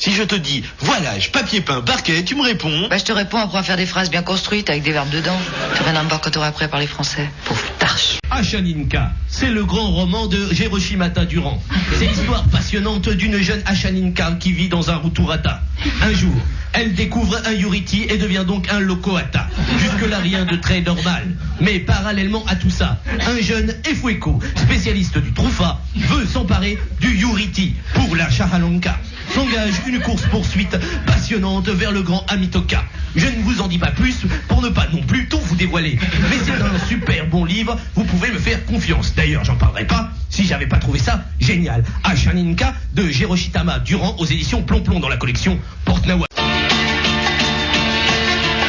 Si je te dis voilage, papier peint, parquet, tu me réponds. Bah je te réponds après à faire des phrases bien construites avec des verbes dedans. Tu rien à me voir quand t'auras appris à parler français. Pauvre tarche. Achaninka, c'est le grand roman de Hiroshimata Durand. C'est l'histoire passionnante d'une jeune Achaninka qui vit dans un Ruturata. Un jour, elle découvre un Yuriti et devient donc un Lokohata. Jusque-là, rien de très normal. Mais parallèlement à tout ça, un jeune Efueko, spécialiste du Trufa, veut s'emparer du Yuriti pour la Shahalonka. S'engage une course-poursuite passionnante vers le grand Amitoka. Je ne vous en dis pas plus pour ne pas non plus tout vous dévoiler. Mais c'est un super bon livre, vous pouvez me faire confiance. D'ailleurs, j'en parlerai pas si j'avais pas trouvé ça génial. Achaninka de Hiroshitama Durand aux éditions Plomb-Plomb dans la collection Porte-Nawak.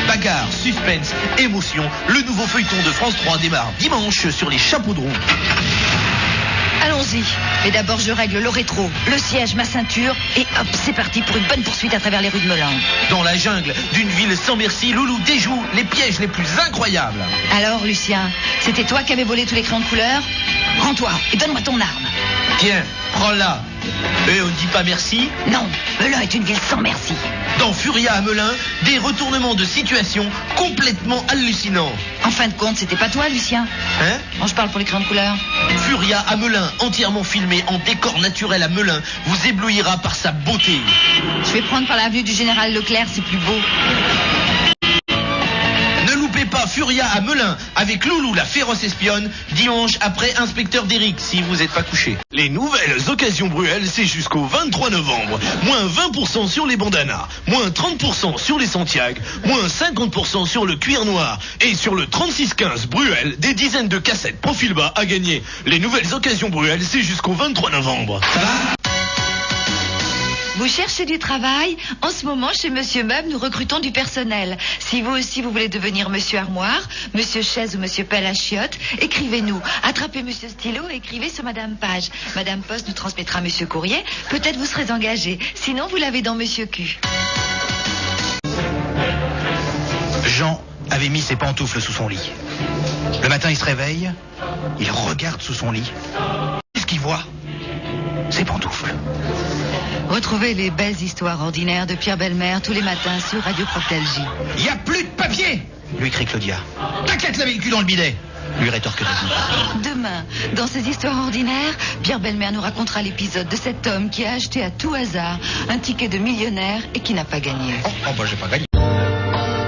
Bagarre, suspense, émotion, le nouveau feuilleton de France 3 démarre dimanche sur les chapeaux de roue. Allons-y. Mais d'abord, je règle le rétro, le siège, ma ceinture, et hop, c'est parti pour une bonne poursuite à travers les rues de Melun. Dans la jungle d'une ville sans merci, Loulou déjoue les pièges les plus incroyables. Alors, Lucien, c'était toi qui avais volé tous les crayons de couleur? Rends-toi et donne-moi ton arme. Tiens, prends-la. Et on ne dit pas merci? Non, Melun est une ville sans merci. Dans Furia à Melun, des retournements de situation complètement hallucinants. En fin de compte, c'était pas toi, Lucien? Hein? Bon, je parle pour les crayons de couleur. Furia à Melun, entièrement filmé en décor naturel à Melun, vous éblouira par sa beauté. Je vais prendre par l'avenue du Général Leclerc, c'est plus beau. Ne loupez pas Furia à Melun avec Loulou la féroce espionne, dimanche après Inspecteur d'Eric, si vous n'êtes pas couché. Les nouvelles occasions Bruel, c'est jusqu'au 23 novembre. Moins 20% sur les bandanas, moins 30% sur les Santiago, moins 50% sur le cuir noir. Et sur le 3615 Bruel, des dizaines de cassettes profil bas à gagner. Les nouvelles occasions Bruel, c'est jusqu'au 23 novembre. Ça va ? Vous cherchez du travail? En ce moment, chez Monsieur Meuble, nous recrutons du personnel. Si vous aussi, vous voulez devenir Monsieur Armoire, Monsieur Chaise ou Monsieur Pelle à chiottes, écrivez-nous. Attrapez Monsieur Stylo et écrivez sur Madame Page. Madame Poste nous transmettra Monsieur Courrier. Peut-être vous serez engagé. Sinon, vous l'avez dans Monsieur Q. Jean avait mis ses pantoufles sous son lit. Le matin, il se réveille, il regarde sous son lit. Qu'est-ce qu'il voit? Ses pantoufles. Retrouvez les belles histoires ordinaires de Pierre Bellemare tous les matins sur Radio Cocktail J. Il n'y a plus de papier, lui crie Claudia. T'as qu'à te laver le cul dans le bidet, lui rétorque Daisy. Demain, dans ces histoires ordinaires, Pierre Bellemare nous racontera l'épisode de cet homme qui a acheté à tout hasard un ticket de millionnaire et qui n'a pas gagné. Oh, bah j'ai pas gagné.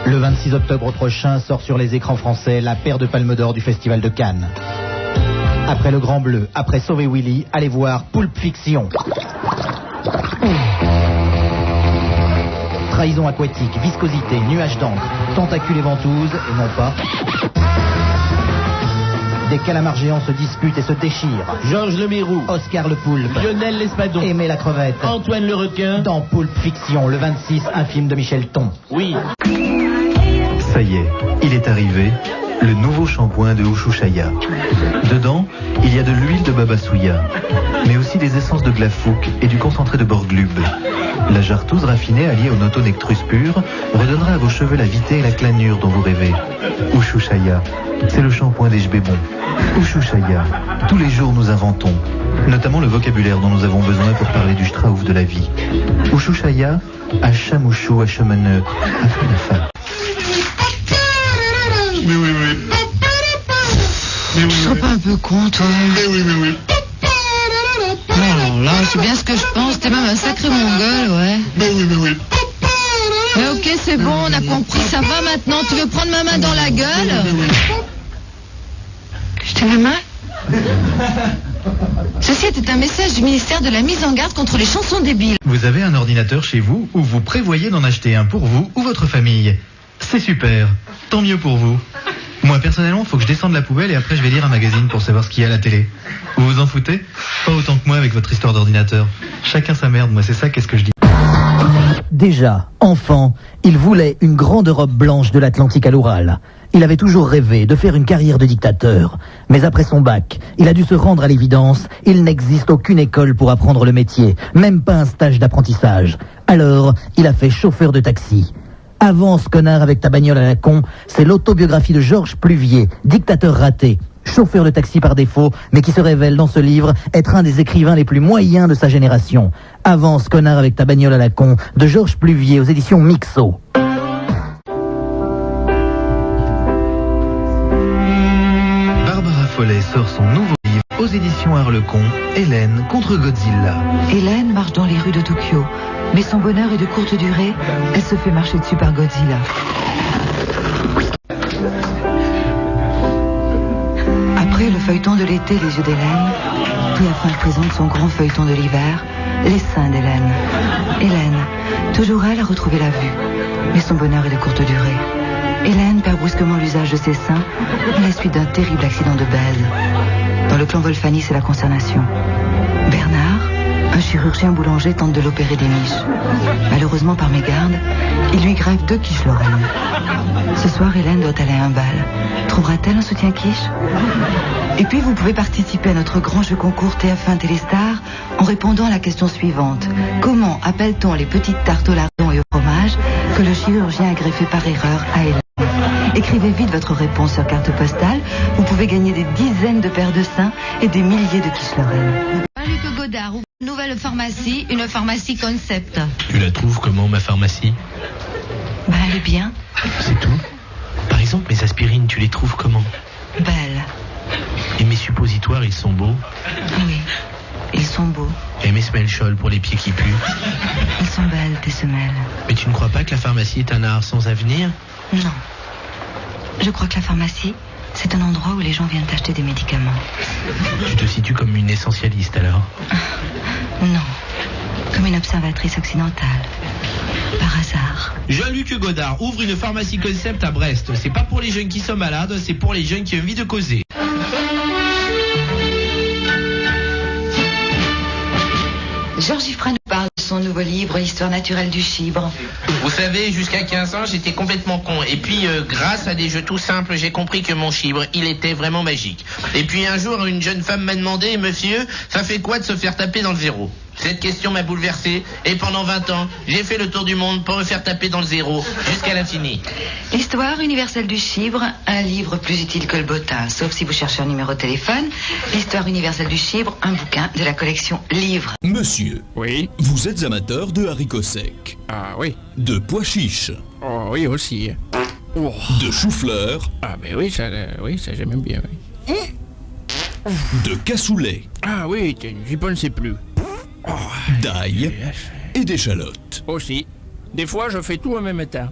Le 26 octobre prochain sort sur les écrans français la paire de Palme d'Or du Festival de Cannes. Après Le Grand Bleu, après Sauver Willy, allez voir Pulp Fiction. Trahison aquatique, viscosité, nuages d'encre, tentacules et ventouses, et non pas. Des calamars géants se disputent et se déchirent. Georges Lemérou, Oscar le Poulpe, Lionel l'Espadon, Aimé la crevette, Antoine le Requin. Dans Pulp Fiction, le 26, un film de Michel Thon. Oui. Ça y est, il est arrivé, le nouveau shampoing de Ushuaïa. Dedans, il y a de l'huile de babasouya, mais aussi des essences de glafouk et du concentré de borglub. La jartouse raffinée alliée au notonectrus pur redonnera à vos cheveux la vitesse et la clanure dont vous rêvez. Ushuaïa, c'est le shampoing des jbébons. Ushuaïa, tous les jours nous inventons, notamment le vocabulaire dont nous avons besoin pour parler du Strauss de la vie. Ushuaïa, à chamouchou, à chemeneux, à fin. Mais oui, oui. Tu te rends pas un peu con, toi? Mais oui, mais oui. Non, là, c'est bien ce que je pense. T'es même un sacré mongol, ouais. Mais oui, mais oui. Mais ok, c'est bon, on a compris. Ça va maintenant? Tu veux prendre ma main dans la gueule? Je t'ai ma main? Ceci était un message du ministère de la mise en garde contre les chansons débiles. Vous avez un ordinateur chez vous ou vous prévoyez d'en acheter un pour vous ou votre famille? C'est super, tant mieux pour vous. Moi personnellement, faut que je descende la poubelle et après je vais lire un magazine pour savoir ce qu'il y a à la télé. Vous vous en foutez? Pas autant que moi avec votre histoire d'ordinateur. Chacun sa merde, moi c'est ça, qu'est-ce que je dis? Déjà, enfant, il voulait une grande robe blanche de l'Atlantique à l'Oural. Il avait toujours rêvé de faire une carrière de dictateur. Mais après son bac, il a dû se rendre à l'évidence, il n'existe aucune école pour apprendre le métier, même pas un stage d'apprentissage. Alors, il a fait chauffeur de taxi. Avance, connard, avec ta bagnole à la con, c'est l'autobiographie de Georges Pluvier, dictateur raté. chauffeur de taxi par défaut, mais qui se révèle dans ce livre être un des écrivains les plus moyens de sa génération. Avance, connard, avec ta bagnole à la con, de Georges Pluvier aux éditions Mixo. Barbara Follet sort son nouveau livre aux éditions Harlequin, Hélène contre Godzilla. Hélène marche dans les rues de Tokyo, mais son bonheur est de courte durée. Elle se fait marcher dessus par Godzilla. Après le feuilleton de l'été, les yeux d'Hélène, TF1 présente son grand feuilleton de l'hiver, les seins d'Hélène. Hélène, toujours elle, a retrouvé la vue, mais son bonheur est de courte durée. Hélène perd brusquement l'usage de ses seins à la suite d'un terrible accident de baise. Dans le clan Wolfani, c'est la consternation. Bernard, un chirurgien boulanger, tente de l'opérer des miches. Malheureusement, par mégarde, il lui greffe 2 quiches Lorraine. Ce soir, Hélène doit aller à un bal. Trouvera-t-elle un soutien quiche? Et puis, vous pouvez participer à notre grand jeu concours TF1 Téléstar en répondant à la question suivante. Comment appelle-t-on les petites tartes au lardon et au fromage que le chirurgien a greffées par erreur à Hélène? Écrivez vite votre réponse sur carte postale. Vous pouvez gagner des dizaines de paires de seins et des milliers de quiches Lorraine. Luc Godard ouvre une nouvelle pharmacie, une pharmacie concept. Tu la trouves comment, ma pharmacie? Ben, elle est bien. C'est tout? Par exemple, mes aspirines, tu les trouves comment? Belle. Et mes suppositoires, ils sont beaux? Oui, ils sont beaux. Et mes semelles pour les pieds qui puent? Ils sont belles, tes semelles. Mais tu ne crois pas que la pharmacie est un art sans avenir? Non. Je crois que la pharmacie, c'est un endroit où les gens viennent acheter des médicaments. Tu te situes comme une essentialiste, alors? Non. Comme une observatrice occidentale. Par hasard. Jean-Luc Godard ouvre une pharmacie concept à Brest. C'est pas pour les jeunes qui sont malades, c'est pour les jeunes qui ont envie de causer. Georges Ifra nous parle de son nouveau livre, L'histoire naturelle du chibre. Vous savez, jusqu'à 15 ans, j'étais complètement con. Et puis, grâce à des jeux tout simples, j'ai compris que mon chibre, il était vraiment magique. Et puis un jour, une jeune femme m'a demandé, monsieur, ça fait quoi de se faire taper dans le zéro? Cette question m'a bouleversé. Et pendant 20 ans, j'ai fait le tour du monde pour me faire taper dans le zéro, jusqu'à l'infini. L'histoire universelle du chibre, un livre plus utile que le bottin, sauf si vous cherchez un numéro de téléphone. L'histoire universelle du chibre, un bouquin de la collection Livres. Monsieur, oui, vous êtes amateur de haricots secs, ah oui, de pois chiches, oh oui aussi. Oh. de chou-fleur, Ah ben oui, ça j'aime bien, oui. de cassoulet, Ah oui, j'y pensais plus. Oh, d'ail yes. et d'échalotes. Aussi. Des fois, je fais tout en même temps.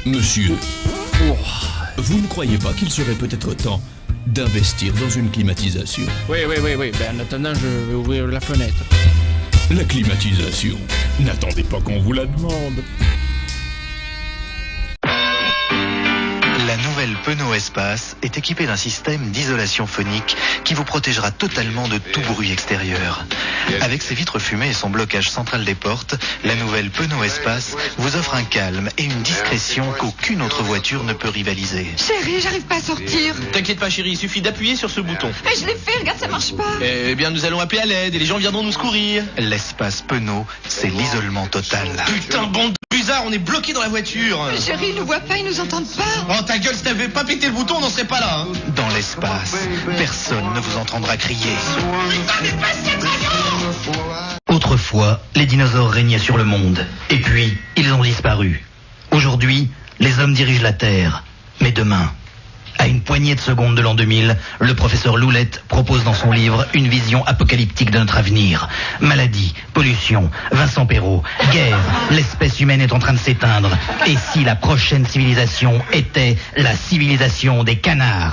Monsieur, vous ne croyez pas qu'il serait peut-être temps d'investir dans une climatisation? Oui. Ben, en attendant, je vais ouvrir la fenêtre. La climatisation, n'attendez pas qu'on vous la demande. La nouvelle Peugeot Espace est équipée d'un système d'isolation phonique qui vous protégera totalement de tout bruit extérieur. Avec ses vitres fumées et son blocage central des portes, la nouvelle Peugeot Espace vous offre un calme et une discrétion qu'aucune autre voiture ne peut rivaliser. Chérie, j'arrive pas à sortir. T'inquiète pas chérie, il suffit d'appuyer sur ce bouton. Mais je l'ai fait, regarde, ça marche pas. Eh bien nous allons appeler à l'aide et les gens viendront nous secourir. L'espace Peugeot, c'est l'isolement total. Putain, bande de bizarres, on est bloqué dans la voiture. Mais chérie, ils nous voient pas, ils nous entendent pas. Oh ta gueule, si t'avais pas pété le bouton, on n'en serait pas là. Hein. Dans l'espace, personne ne vous entendra crier. Autrefois, les dinosaures régnaient sur le monde. Et puis, ils ont disparu. Aujourd'hui, les hommes dirigent la Terre. Mais demain, à une poignée de secondes de l'an 2000, le professeur Loulette propose dans son livre une vision apocalyptique de notre avenir. Maladie, pollution, Vincent Perrault, guerre, l'espèce humaine est en train de s'éteindre. Et si la prochaine civilisation était la civilisation des canards?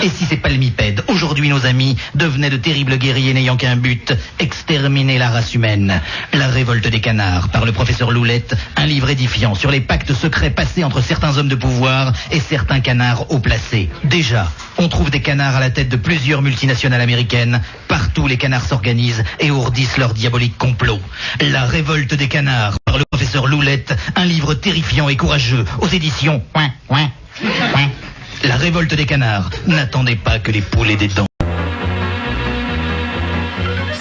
Et si ces palmipèdes, aujourd'hui nos amis, devenaient de terribles guerriers n'ayant qu'un but, exterminer la race humaine? La révolte des canards, par le professeur Loulette, un livre édifiant sur les pactes secrets passés entre certains hommes de pouvoir et certains canards haut placés. Déjà, on trouve des canards à la tête de plusieurs multinationales américaines. Partout, les canards s'organisent et ourdissent leur diabolique complot. La révolte des canards, par le professeur Loulette, un livre terrifiant et courageux, aux éditions... La révolte des canards. N'attendez pas que les poules aient des dents.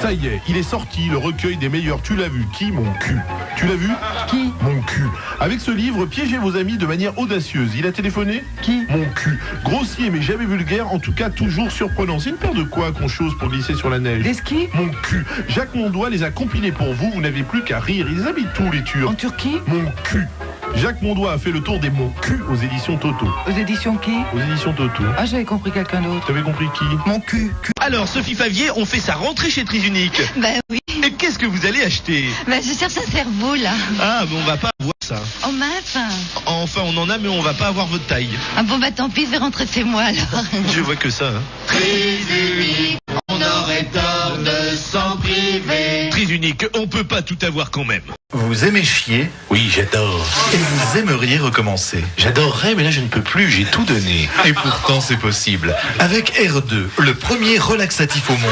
Ça y est, il est sorti, le recueil des meilleurs. Tu l'as vu, qui? Mon cul. Tu l'as vu? Qui? Mon cul. Avec ce livre, piégez vos amis de manière audacieuse. Il a téléphoné? Qui? Mon cul. Grossier mais jamais vulgaire, en tout cas toujours surprenant. C'est une paire de quoi qu'on chose pour glisser sur la neige? Des skis? Mon cul. Jacques Mondois les a compilés pour vous, vous n'avez plus qu'à rire. Ils habitent tous les Turcs. En Turquie? Mon cul. Jacques Mondois a fait le tour des Mon cul aux éditions Toto. Aux éditions qui? Aux éditions Toto. Ah, j'avais compris quelqu'un d'autre. T'avais compris qui? Mon cul. Alors, Sophie Favier, on fait sa rentrée chez Trisunique. Ben oui. Et qu'est-ce que vous allez acheter? Ben je cherche un cerveau là. Ah, mais on va pas avoir ça. Oh mince. Enfin, on en a, mais on va pas avoir votre taille. Ah bon bah tant pis, je vais rentrer chez moi alors. Je vois que ça. Hein. Trisunique, on aurait tort de s'en priver. Trisunique, on peut pas tout avoir quand même. Vous aimez chier? Oui, j'adore. Et vous aimeriez recommencer? J'adorerais, mais là je ne peux plus, j'ai tout donné. Et pourtant c'est possible. Avec R2, le premier relaxatif au monde.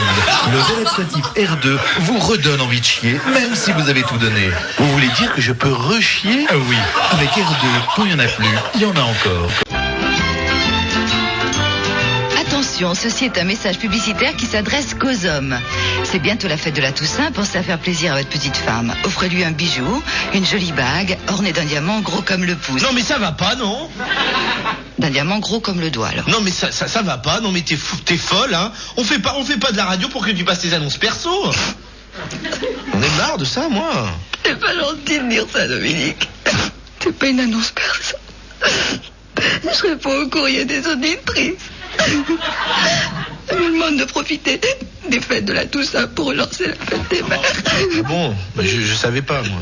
Le relaxatif R2 vous redonne envie de chier, même si vous avez tout donné. Vous voulez dire que je peux rechier? Oui, avec R2, quand il n'y en a plus, il y en a encore. Attention, ceci est un message publicitaire qui s'adresse qu'aux hommes. C'est bientôt la fête de la Toussaint, pensez à faire plaisir à votre petite femme. Offrez-lui un bijou, une jolie bague, ornée d'un diamant gros comme le pouce. Non mais ça va pas, non? D'un diamant gros comme le doigt, alors. Non mais ça va pas, non mais t'es folle, hein. On fait pas de la radio pour que tu passes tes annonces perso. On est marre de ça, moi. C'est pas gentil de dire ça, Dominique. C'est pas une annonce perso. Je réponds au courrier des auditrices. Je me demande de profiter des fêtes de la Toussaint pour relancer la fête des mères. Ah bon, je savais pas, moi.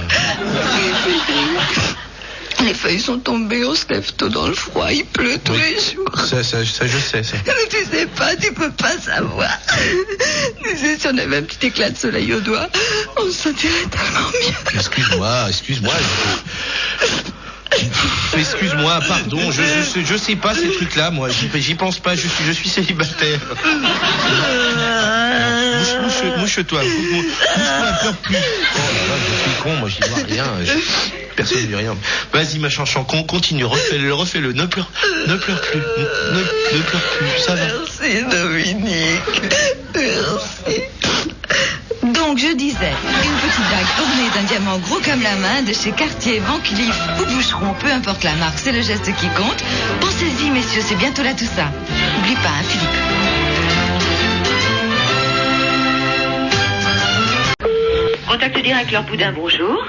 Les feuilles sont tombées, on se lève tôt dans le froid, il pleut tous les jours. Ça je sais, ça. Mais tu sais pas, tu peux pas savoir. Tu sais, si on avait un petit éclat de soleil au doigt, on se sentirait tellement mieux. Excuse-moi. Excuse-moi, pardon, je sais pas ces trucs-là, moi, j'y pense pas, je suis célibataire. Mouche-toi, mouche-toi, pleure plus. Oh là là, je suis con, moi j'y vois rien, personne ne dit rien. Vas-y ma chanson, continue, refais-le, ne pleure plus, ne pleure plus, ça va. Merci Dominique, merci. Donc je disais, une petite bague ornée d'un diamant gros comme la main de chez Cartier, Van Cleef ou Boucheron, peu importe la marque, c'est le geste qui compte. Pensez-y messieurs, c'est bientôt là tout ça. N'oublie pas, hein, Philippe. Contact direct Laure Boudin, bonjour.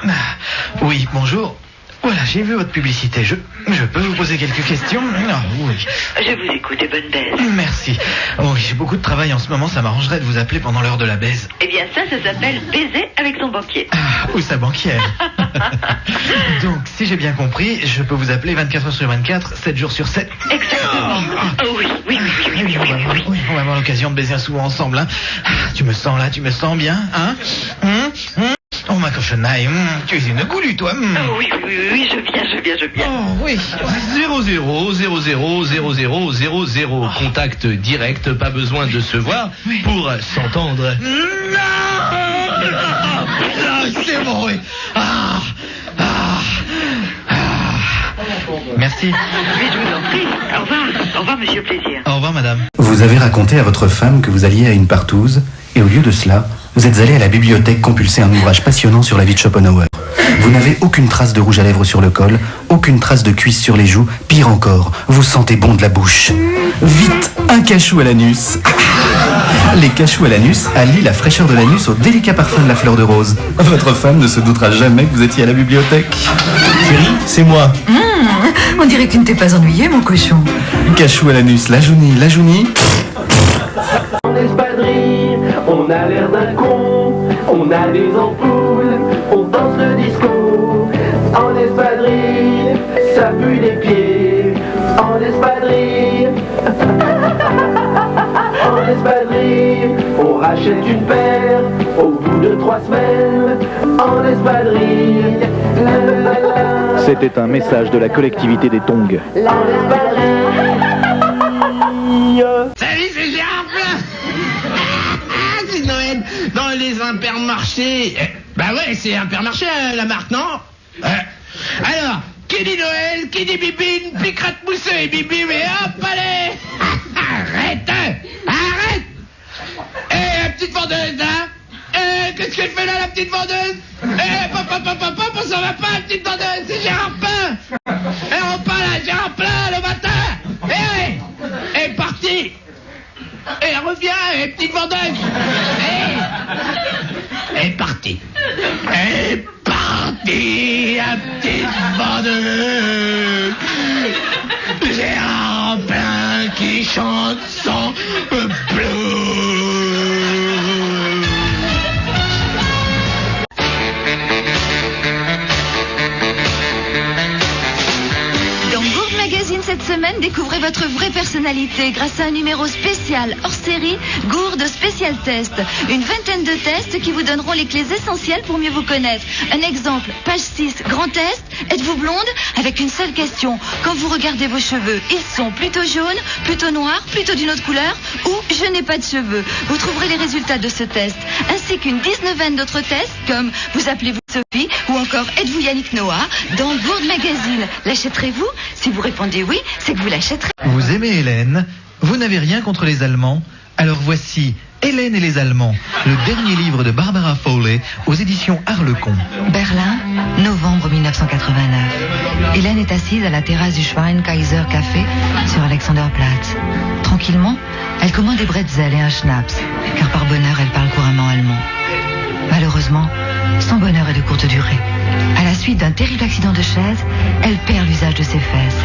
Oui, bonjour. Voilà, j'ai vu votre publicité. Je peux vous poser quelques questions? Ah, oui. Je vous écoute et bonne baise. Merci. Oui, j'ai beaucoup de travail en ce moment, ça m'arrangerait de vous appeler pendant l'heure de la baise. Eh bien ça s'appelle baiser avec son banquier. Ah, ou sa banquière. Donc, si j'ai bien compris, je peux vous appeler 24 heures sur 24, 7 jours sur 7. Exactement. Oh oui. On va avoir l'occasion de baiser un souvent ensemble, hein. Tu me sens là, tu me sens bien, hein? Oh ma cochonaille, tu es une goulue toi. Oh, oui, je viens. Oh oui. 00000000. Contact direct, pas besoin de se voir pour s'entendre. Non, c'est bon, oui. Merci. Mais je vous en prie. Au revoir, monsieur Plaisir. Au revoir, madame. Vous avez raconté à votre femme que vous alliez à une partouze, et au lieu de cela, vous êtes allé à la bibliothèque compulser un ouvrage passionnant sur la vie de Schopenhauer. Vous n'avez aucune trace de rouge à lèvres sur le col, aucune trace de cuisse sur les joues, pire encore, vous sentez bon de la bouche. Vite, un cachou à l'anus. Les cachous à l'anus allient la fraîcheur de l'anus au délicat parfum de la fleur de rose. Votre femme ne se doutera jamais que vous étiez à la bibliothèque. Chérie, c'est moi. On dirait que tu ne t'es pas ennuyé, mon cochon. Cachou à l'anus, la jaunie. En espadrille, on a l'air d'un con, on a des ampoules, on danse le disco. En espadrille, ça pue les pieds. En espadrille, en espadrille, on rachète une paire au bout de 3 semaines. En espadrille, C'était un message de la collectivité des Tongs. Salut, c'est Gérard Plein. C'est Noël dans les hypermarchés. Bah ouais, c'est hypermarché la marque, non? Alors, qui dit Noël, qui dit bibine, picrate mousseux et bibi, mais hop, allez. Arrête. Et la petite vendeuse, là, Qu'est-ce qu'elle fait là, la petite vendeuse? Papa, ça va pas, la petite vendeuse, c'est Gérard Plein. Elle rentre pas là, Gérard Plein, le matin. Elle est partie. Et elle revient, petite vendeuse. Elle est partie. Elle est partie, la petite vendeuse. Gérard Plein qui chante son blues. Cette semaine, découvrez votre vraie personnalité grâce à un numéro spécial hors série, Gourde Spécial Test. Une vingtaine de tests qui vous donneront les clés essentielles pour mieux vous connaître. Un exemple, page 6, grand test. Êtes-vous blonde? Avec une seule question. Quand vous regardez vos cheveux, ils sont plutôt jaunes, plutôt noirs, plutôt d'une autre couleur ou je n'ai pas de cheveux. Vous trouverez les résultats de ce test, ainsi qu'une 19aine d'autres tests comme vous appelez-vous Sophie ou encore êtes-vous Yannick Noah dans Gourde Magazine. L'achèterez-vous? Si vous répondez oui, c'est que vous l'achèterez. Vous aimez Hélène? Vous n'avez rien contre les Allemands? Alors voici Hélène et les Allemands, le dernier livre de Barbara Fowley aux éditions Harlequin. Berlin, novembre 1989. Hélène est assise à la terrasse du Schweinkaiser Café sur Alexanderplatz. Tranquillement, elle commande des bretzels et un schnapps, car par bonheur, elle parle couramment allemand. Malheureusement, son bonheur est de courte durée. À la suite d'un terrible accident de chaise, elle perd l'usage de ses fesses.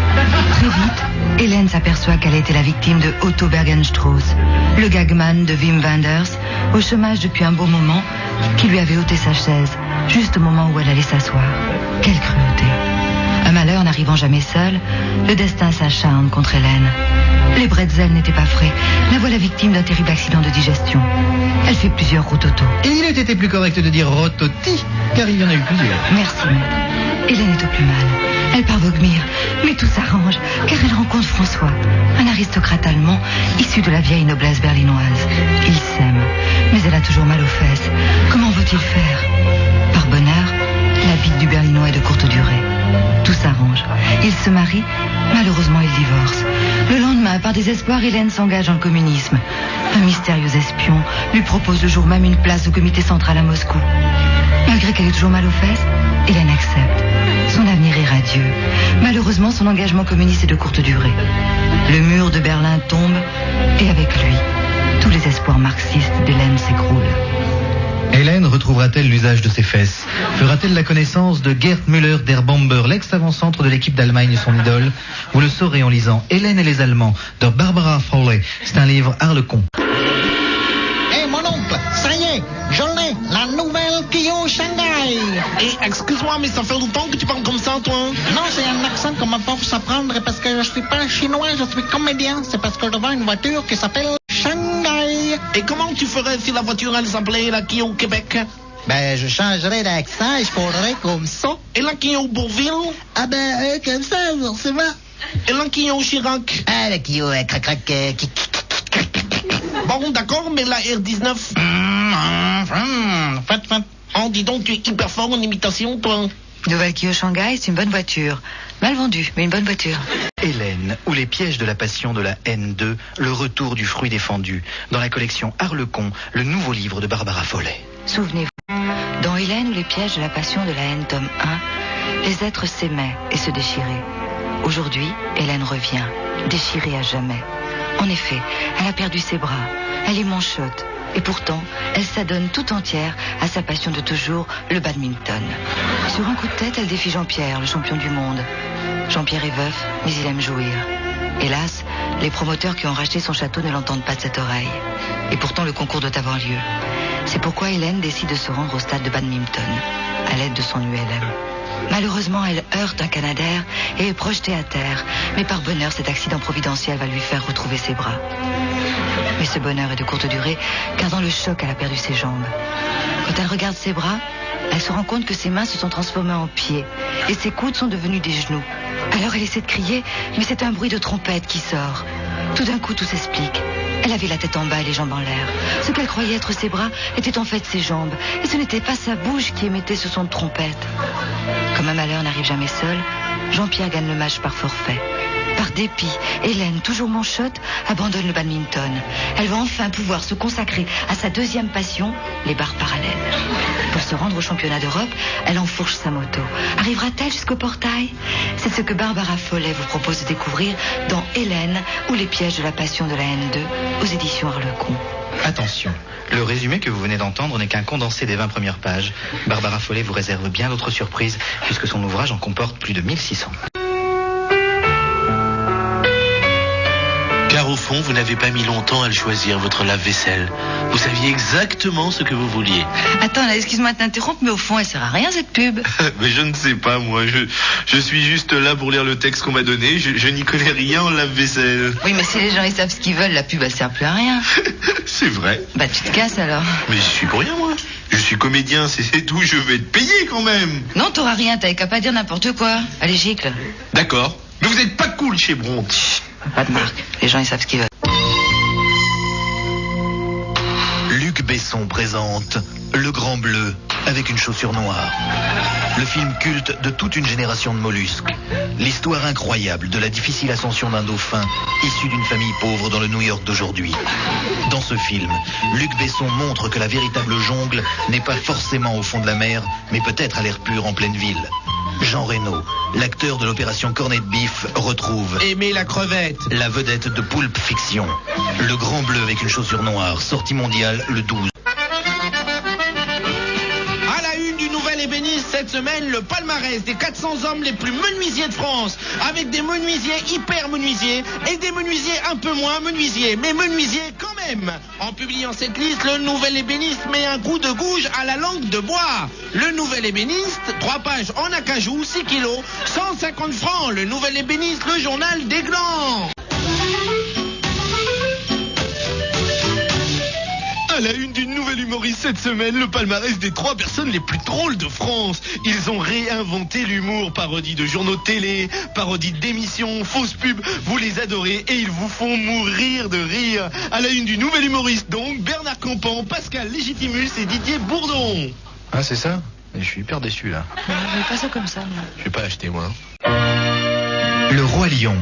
Très vite, Hélène s'aperçoit qu'elle a été la victime de Otto Bergenstrauss, le gagman de Wim Wenders, au chômage depuis un beau moment, qui lui avait ôté sa chaise, juste au moment où elle allait s'asseoir. Quelle cruauté! Un malheur n'arrivant jamais seul, le destin s'acharne contre Hélène. Les bretzels n'étaient pas frais. La voilà victime d'un terrible accident de digestion. Elle fait plusieurs rototos. Et il eût été plus correct de dire rototi, car il y en a eu plusieurs. Merci, maître. Hélène est au plus mal. Elle part vomir, mais tout s'arrange, car elle rencontre François, un aristocrate allemand issu de la vieille noblesse berlinoise. Ils s'aiment, mais elle a toujours mal aux fesses. Comment va-t-il faire? Par bonheur, la bite du Berlinois est de courte durée. Tout s'arrange. Ils se marient, malheureusement ils divorcent. Le lendemain, par désespoir, Hélène s'engage dans le communisme. Un mystérieux espion lui propose le jour même une place au comité central à Moscou. Malgré qu'elle ait toujours mal aux fesses, Hélène accepte. Son avenir est radieux. Malheureusement, son engagement communiste est de courte durée. Le mur de Berlin tombe, et avec lui, tous les espoirs marxistes d'Hélène s'écroulent. Hélène retrouvera-t-elle l'usage de ses fesses? Fera-t-elle la connaissance de Gerd Müller der Bomber, l'ex-avant-centre de l'équipe d'Allemagne, son idole? Vous le saurez en lisant Hélène et les Allemands de Barbara Fowley. C'est un livre Harlequin. Hé mon oncle, ça y est, je l'ai, la nouvelle Kyo Shanghai. Et excuse-moi, mais ça fait longtemps que tu parles comme ça, toi? Non, c'est un accent qu'on me force à prendre parce que je suis pas chinois, je suis comédien. C'est parce que je vends une voiture qui s'appelle Shanghai. Et comment tu ferais si la voiture, elle s'appelait la Kia au Québec? Ben, je changerais d'accent et je parlerais comme ça. Et la Kia au Bourville? Ah ben, comme ça, forcément. Et la Kia au Chirac? Ah, la Kia, crac. Bon, d'accord, mais la R19? Faites. Oh, dis donc, tu es hyper fort en imitation, toi. Nouvelle Kyo Shanghai, c'est une bonne voiture. Mal vendue, mais une bonne voiture. Hélène, ou les pièges de la passion de la N2, le retour du fruit défendu, dans la collection Harlequin, le nouveau livre de Barbara Fowley. Souvenez-vous, dans Hélène ou les pièges de la passion de la haine, tome 1, les êtres s'aimaient et se déchiraient. Aujourd'hui, Hélène revient, déchirée à jamais. En effet, elle a perdu ses bras, elle est manchotte, et pourtant, elle s'adonne tout entière à sa passion de toujours, le badminton. Sur un coup de tête, elle défie Jean-Pierre, le champion du monde. Jean-Pierre est veuf, mais il aime jouir. Hélas, les promoteurs qui ont racheté son château ne l'entendent pas de cette oreille. Et pourtant, le concours doit avoir lieu. C'est pourquoi Hélène décide de se rendre au stade de badminton, à l'aide de son ULM. Malheureusement, elle heurte un canadair et est projetée à terre. Mais par bonheur, cet accident providentiel va lui faire retrouver ses bras. Mais ce bonheur est de courte durée, car dans le choc, elle a perdu ses jambes. Quand elle regarde ses bras, elle se rend compte que ses mains se sont transformées en pieds et ses coudes sont devenus des genoux. Alors elle essaie de crier, mais c'est un bruit de trompette qui sort. Tout d'un coup, tout s'explique. Elle avait la tête en bas et les jambes en l'air. Ce qu'elle croyait être ses bras était en fait ses jambes. Et ce n'était pas sa bouche qui émettait ce son de trompette. Comme un malheur n'arrive jamais seul, Jean-Pierre gagne le match par forfait. Par dépit, Hélène, toujours manchotte, abandonne le badminton. Elle va enfin pouvoir se consacrer à sa deuxième passion, les barres parallèles. Pour se rendre au championnat d'Europe, elle enfourche sa moto. Arrivera-t-elle jusqu'au portail? C'est ce que Barbara Follet vous propose de découvrir dans Hélène ou les pièges de la passion de la N2 aux éditions Harlequin. Attention, le résumé que vous venez d'entendre n'est qu'un condensé des 20 premières pages. Barbara Follet vous réserve bien d'autres surprises puisque son ouvrage en comporte plus de 1600. Car au fond, vous n'avez pas mis longtemps à le choisir, votre lave-vaisselle. Vous saviez exactement ce que vous vouliez. Attends, là, excuse-moi de t'interrompre, mais au fond, elle sert à rien, cette pub. Mais je ne sais pas, moi. Je suis juste là pour lire le texte qu'on m'a donné. Je n'y connais rien en lave-vaisselle. Oui, mais si les gens ils savent ce qu'ils veulent, la pub, elle sert plus à rien. C'est vrai. Bah, tu te casses, alors. Mais je suis pour rien, moi. Je suis comédien, c'est tout. Je vais te payer, quand même. Non, t'auras rien. T'avais qu'à pas dire n'importe quoi. Allez, gicle. D'accord. Mais vous êtes pas cool chez Bronte. Pas de marque. Les gens, ils savent ce qu'ils veulent. Luc Besson présente Le Grand Bleu avec une chaussure noire. Le film culte de toute une génération de mollusques. L'histoire incroyable de la difficile ascension d'un dauphin issu d'une famille pauvre dans le New York d'aujourd'hui. Dans ce film, Luc Besson montre que la véritable jungle n'est pas forcément au fond de la mer, mais peut-être à l'air pur en pleine ville. Jean Reno, l'acteur de l'opération Cornet de Bif, retrouve Aimer la crevette, la vedette de Pulp Fiction. Le Grand Bleu avec une chaussure noire, sortie mondiale le 12. À la une du Nouvel Ébéniste cette semaine, le palmarès des 400 hommes les plus menuisiers de France, avec des menuisiers hyper menuisiers et des menuisiers un peu moins menuisiers, mais menuisiers quand même. En publiant cette liste, le Nouvel Ébéniste met un coup de gouge à la langue de bois. Le Nouvel Ébéniste, 3 pages en acajou, 6 kilos, 150 francs. Le Nouvel Ébéniste, le journal des glands. À la une d'une nouvelle humoriste cette semaine, le palmarès des 3 personnes les plus drôles de France. Ils ont réinventé l'humour, parodie de journaux de télé, parodie d'émissions, fausses pubs. Vous les adorez et ils vous font mourir de rire. À la une du nouvel humoriste donc, Bernard Campan, Pascal Légitimus et Didier Bourdon. Ah, c'est ça? Je suis hyper déçu là. Je pas ça comme ça, moi. Je vais pas acheter moi. Le Roi Lion.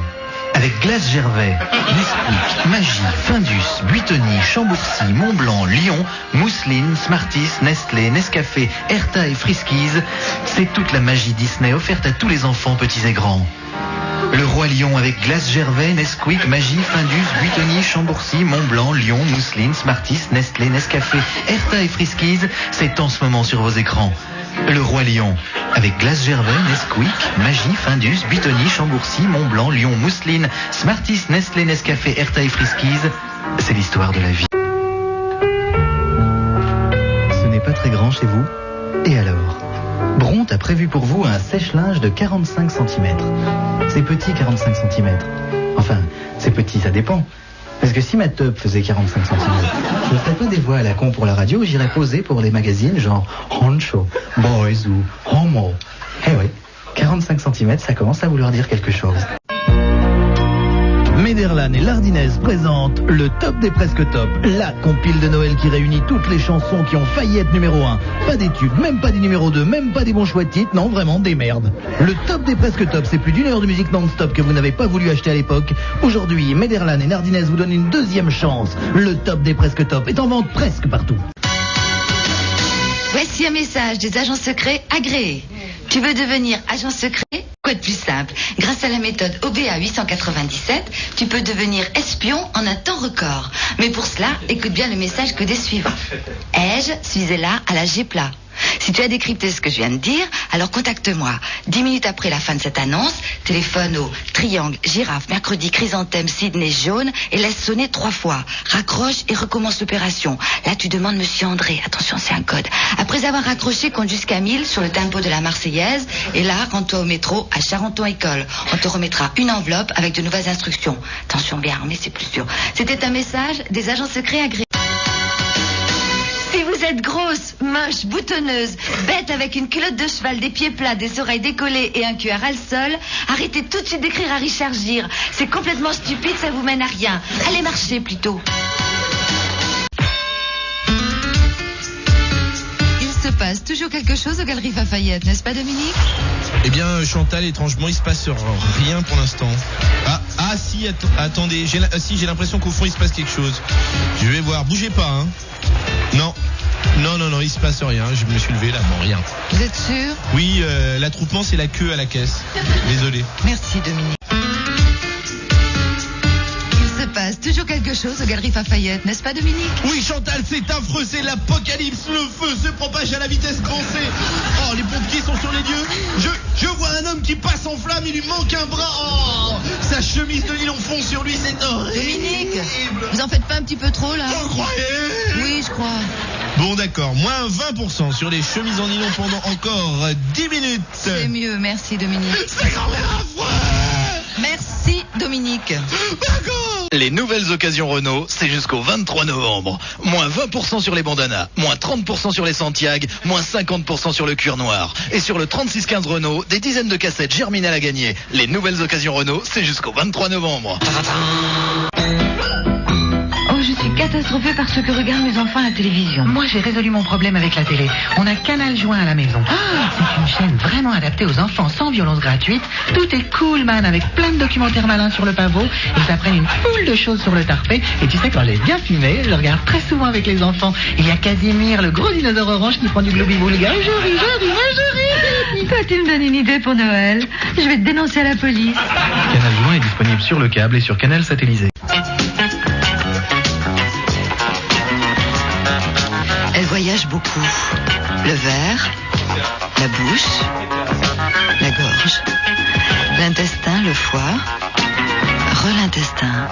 Avec Glace Gervais, Nesquik, Magie, Findus, Buitoni, Chambourcy, Montblanc, Lion, Mousseline, Smarties, Nestlé, Nescafé, Erta et Friskies, c'est toute la magie Disney offerte à tous les enfants petits et grands. Le Roi Lion avec Glace Gervais, Nesquik, Magie, Findus, Buitoni, Chambourcy, Montblanc, Lion, Mousseline, Smarties, Nestlé, Nescafé, Erta et Friskies, c'est en ce moment sur vos écrans. Le Roi Lion, avec Glace Gervais, Nesquik, Magie, Findus, Buitoni, Chambourcy, Montblanc, Lion, Mousseline, Smarties, Nestlé, Nescafé, Erta et Friskies, c'est l'histoire de la vie. Ce n'est pas très grand chez vous? Et alors? Bronte a prévu pour vous un sèche-linge de 45 cm. C'est petit 45 cm. Enfin, c'est petit, ça dépend. Parce que si ma teub faisait 45 cm, je ne ferais pas des voix à la con pour la radio, j'irais poser pour les magazines genre Honcho, Boys ou Homo. Eh oui, 45 cm, ça commence à vouloir dire quelque chose. Mederlan et Lardinez présentent le top des presque top, la compile de Noël qui réunit toutes les chansons qui ont failli être numéro 1. Pas des tubes, même pas des numéros 2, même pas des bons choix de titres, non, vraiment des merdes. Le top des presque top, c'est plus d'1 heure de musique non-stop que vous n'avez pas voulu acheter à l'époque. Aujourd'hui, Mederlan et Lardinez vous donnent une deuxième chance. Le top des presque top est en vente presque partout. Voici un message des agents secrets agréés. Tu veux devenir agent secret? Quoi de plus simple? Grâce à la méthode OBA 897, tu peux devenir espion en un temps record. Mais pour cela, écoute bien le message que des suivants. Ai-je, suis-là à la G-plat. Si tu as décrypté ce que je viens de dire, alors contacte-moi. 10 minutes après la fin de cette annonce, téléphone au triangle, girafe, mercredi, chrysanthème, Sydney, jaune et laisse sonner 3 fois. Raccroche et recommence l'opération. Là, tu demandes Monsieur André. Attention, c'est un code. Après avoir raccroché, compte jusqu'à 1000 sur le tempo de la Marseillaise. Et là, rends-toi au métro à Charenton-École. On te remettra une enveloppe avec de nouvelles instructions. Attention, bien armé, c'est plus sûr. C'était un message des agents secrets agréés. Si vous êtes grosse, moche, boutonneuse, bête avec une culotte de cheval, des pieds plats, des oreilles décollées et un cul à ras le sol, arrêtez tout de suite d'écrire à Richard Gere. C'est complètement stupide, ça vous mène à rien. Allez marcher plutôt. Il se passe passe toujours quelque chose aux Galeries Lafayette, n'est-ce pas Dominique? Eh bien, Chantal, étrangement, il se passe rien pour l'instant. Si, attendez, j'ai l'impression qu'au fond, il se passe quelque chose. Je vais voir, bougez pas, hein. Non, il se passe rien, je me suis levé là, bon, rien. Vous êtes sûr? Oui, l'attroupement, c'est la queue à la caisse. Désolé. Merci Dominique. Il se passe toujours quelque chose aux Galeries Lafayette, n'est-ce pas Dominique? Oui, Chantal, c'est affreux, c'est l'apocalypse, le feu se propage à la vitesse grand C. Oh, les pompiers sont sur les lieux. Je vois un homme qui passe en flamme, il lui manque un bras. Oh, sa chemise de nylon fond sur lui, c'est horrible. Dominique, vous en faites pas un petit peu trop là? Vous croyez? Oui, je crois. Bon, d'accord, moins 20% sur les chemises en nylon pendant encore 10 minutes. C'est mieux, merci Dominique. C'est quand même affreux. Merci Dominique. D'accord. Les nouvelles occasions Renault, c'est jusqu'au 23 novembre. Moins 20% sur les bandanas, moins 30% sur les Santiago, moins 50% sur le cuir noir. Et sur le 3615 Renault, des dizaines de cassettes germinales à gagner. Les nouvelles occasions Renault, c'est jusqu'au 23 novembre. Je suis catastrophée par ce que regardent mes enfants à la télévision. Moi, j'ai résolu mon problème avec la télé. On a Canal Joint à la maison. C'est une chaîne vraiment adaptée aux enfants, sans violence gratuite. Tout est cool, man, avec plein de documentaires malins sur le pavot. Ils apprennent une foule de choses sur le tarpé. Et tu sais, quand j'ai bien filmé, je le regarde très souvent avec les enfants. Il y a Casimir, le gros dinosaure orange qui prend du globi-boulga. Je ris. Toi, tu me donnes une idée pour Noël. Je vais te dénoncer à la police. Canal Joint est disponible sur le câble et sur Canal Satellisé. Elle voyage beaucoup. Le verre, la bouche, la gorge, l'intestin, le foie, re-l'intestin,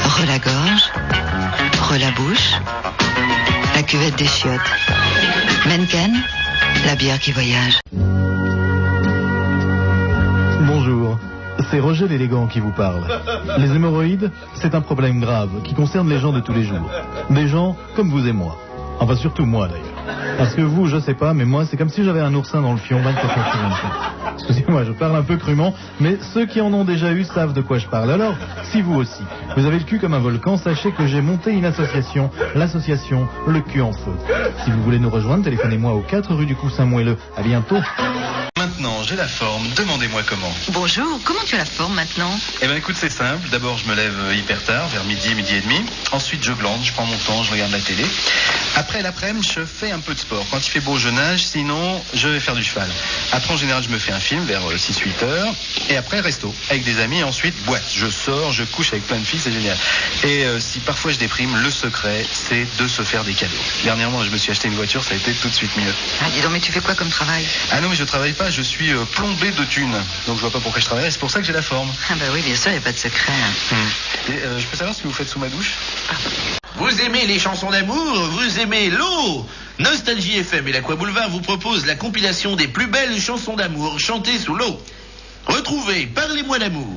re-la gorge, re-la bouche, la cuvette des chiottes. Menken, la bière qui voyage. Bonjour, c'est Roger l'élégant qui vous parle. Les hémorroïdes, c'est un problème grave qui concerne les gens de tous les jours. Des gens comme vous et moi. Enfin, surtout moi, d'ailleurs. Parce que vous, je sais pas, mais moi, c'est comme si j'avais un oursin dans le fion 24 heures sur 24. Excusez-moi, je parle un peu crûment, mais ceux qui en ont déjà eu savent de quoi je parle. Alors, si vous aussi, vous avez le cul comme un volcan, sachez que j'ai monté une association, l'association Le Cul en Feu. Si vous voulez nous rejoindre, téléphonez-moi aux 4 rue du Coussin Moelleux. À bientôt. Maintenant, j'ai la forme, demandez-moi comment. Bonjour, comment tu as la forme maintenant? Eh ben écoute, c'est simple. D'abord, je me lève hyper tard, vers midi et demi. Ensuite, je glande, je prends mon temps, je regarde la télé. Après l'après-midi, je fais un peu de sport. Quand il fait beau, je nage, sinon, je vais faire du cheval. Après, en général, je me fais un film vers 6-8 heures. Et après, resto, avec des amis. Et ensuite, boîte. Je sors, je couche avec plein de filles, c'est génial. Et si parfois je déprime, le secret, c'est de se faire des cadeaux. Dernièrement, je me suis acheté une voiture, ça a été tout de suite mieux. Ah, dis donc, mais tu fais quoi comme travail? Ah non, mais je travaille pas, je suis plombé de thunes. Donc je vois pas pourquoi je travaille, c'est pour ça que j'ai la forme. Ah bah oui, bien sûr, il n'y a pas de secret. Et je peux savoir ce que vous faites sous ma douche? Vous aimez les chansons d'amour, vous aimez l'eau. Nostalgie FM et l'Aqua Boulevard vous propose la compilation des plus belles chansons d'amour chantées sous l'eau. Retrouvez Parlez-moi d'amour.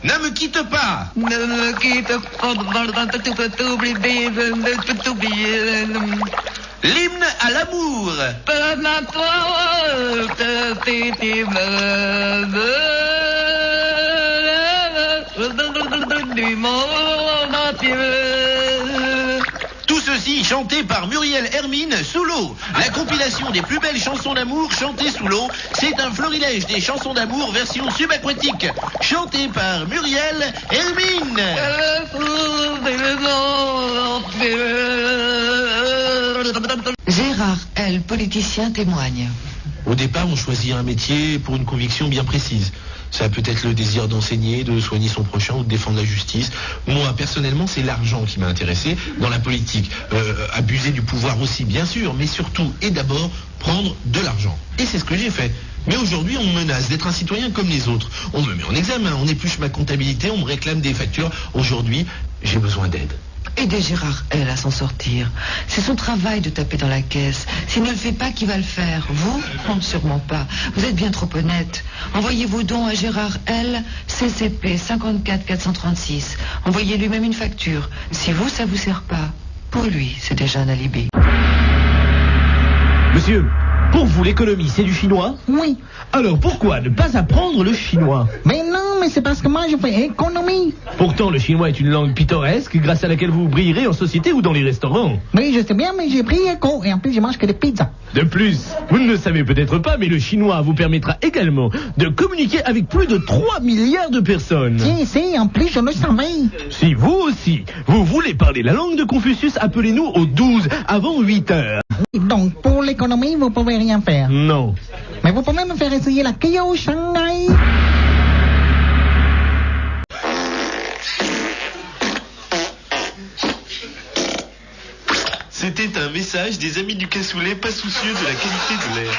Ne me quitte pas. Ne me quitte pas. L'hymne à l'amour. Tout ceci chanté par Muriel Hermine sous l'eau. La compilation des plus belles chansons d'amour chantées sous l'eau, c'est un florilège des chansons d'amour version subaquatique, chanté par Muriel Hermine. Gérard L., politicien, témoigne. Au départ, on choisit un métier pour une conviction bien précise. Ça peut être le désir d'enseigner, de soigner son prochain ou de défendre la justice. Moi, personnellement, c'est l'argent qui m'a intéressé dans la politique. Abuser du pouvoir aussi, bien sûr, mais surtout et d'abord prendre de l'argent. Et c'est ce que j'ai fait. Mais aujourd'hui, on me menace d'être un citoyen comme les autres. On me met en examen, on épluche ma comptabilité, on me réclame des factures. Aujourd'hui, j'ai besoin d'aide. Aidez Gérard L. à s'en sortir. C'est son travail de taper dans la caisse. S'il ne le fait pas, qui va le faire? Vous? Non, sûrement pas. Vous êtes bien trop honnête. Envoyez vos dons à Gérard L., CCP 54 436. Envoyez lui-même une facture. Si vous, ça vous sert pas. Pour lui, c'est déjà un alibi. Monsieur, Pour vous, l'économie, c'est du chinois? Oui. Alors pourquoi ne pas apprendre le chinois? Mais non, mais c'est parce que moi je fais économie. Pourtant, le chinois est une langue pittoresque grâce à laquelle vous brillerez en société ou dans les restaurants. Oui, je sais bien, mais j'ai pris éco et en plus je mange que des pizzas. De plus, vous ne le savez peut-être pas, mais le chinois vous permettra également de communiquer avec plus de 3 milliards de personnes. Si, en plus je le savais. Si vous aussi, vous voulez parler la langue de Confucius, appelez-nous au 12 avant 8 heures. Donc, pour l'économie, vous pouvez rien faire. Non. Mais vous pouvez me faire essayer la Kyo Shanghai. C'était un message des amis du cassoulet pas soucieux de la qualité de l'air.